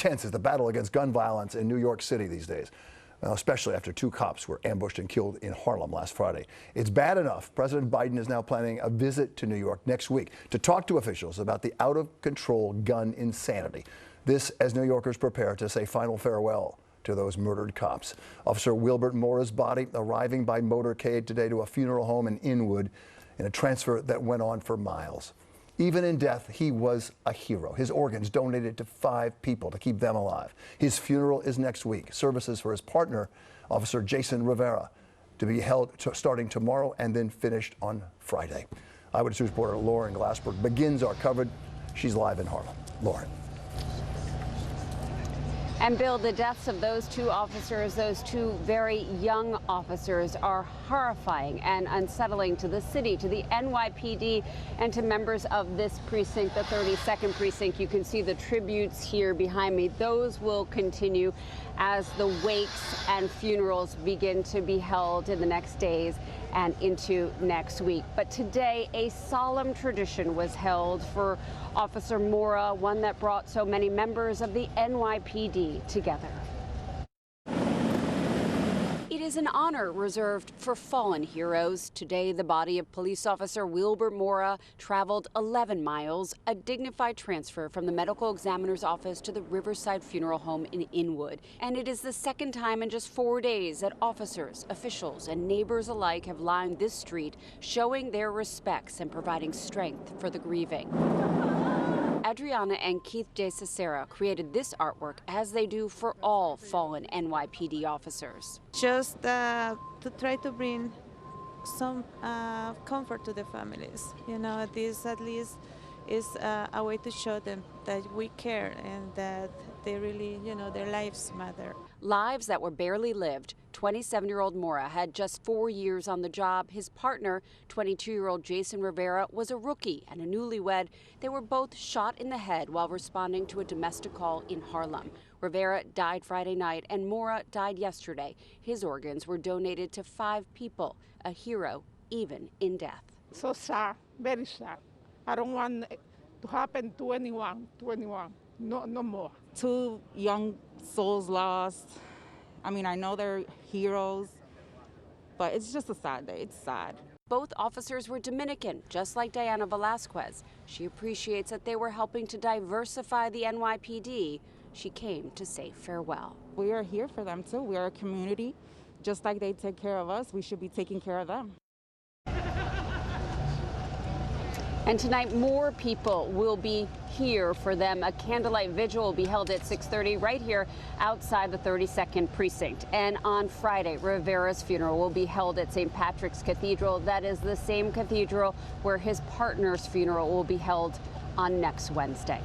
Tense is the battle against gun violence in New York City these days, especially after 2 cops were ambushed and killed in Harlem last Friday. It's bad enough. President Biden is now planning a visit to New York next week to talk to officials about the out-of-control gun insanity. This as New Yorkers prepare to say final farewell to those murdered cops. Officer Wilbert Mora's body arriving by motorcade today to a funeral home in Inwood in a transfer that went on for miles. Even in death, he was a hero. His organs donated to 5 people to keep them alive. His funeral is next week. Services for his partner, Officer Jason Rivera, to be held starting tomorrow and then finished on Friday. Eyewitness reporter Lauren Glassberg begins our coverage. She's live in Harlem. Lauren. And Bill, the deaths of those 2 officers, those 2 very young officers, are horrifying and unsettling to the city, to the NYPD, and to members of this precinct, the 32nd precinct. You can see the tributes here behind me. Those will continue as the wakes and funerals begin to be held in the next days and into next week. But today, a solemn tradition was held for Officer Mora, one that brought so many members of the NYPD together. It is an honor reserved for fallen heroes. Today, the body of police officer Wilbert Mora traveled 11 miles, a dignified transfer from the medical examiner's office to the Riverside Funeral Home in Inwood. And it is the second time in just 4 days that officers, officials, and neighbors alike have lined this street, showing their respects and providing strength for the grieving. Adriana and Keith de Cicera created this artwork, as they do for all fallen NYPD officers. Just to try to bring some comfort to the families. You know, this at least is a way to show them that we care and that they really, you know, their lives matter. Lives that were barely lived. 27-year-old Mora had just 4 years on the job. His partner, 22-year-old Jason Rivera, was a rookie and a newlywed. They were both shot in the head while responding to a domestic call in Harlem. Rivera died Friday night and Mora died yesterday. His organs were donated to 5 people, a hero even in death. So sad, very sad. I don't want it to happen to anyone, no more. 2 young souls lost. I mean, I know they're heroes, but it's just a sad day. It's sad. Both officers were Dominican, just like Diana Velasquez. She appreciates that they were helping to diversify the NYPD. She came to say farewell. We are here for them, too. We are a community. Just like they take care of us, we should be taking care of them. And tonight, more people will be here for them. A candlelight vigil will be held at 6:30 right here outside the 32nd precinct. And on Friday, Rivera's funeral will be held at St. Patrick's Cathedral. That is the same cathedral where his partner's funeral will be held on next Wednesday.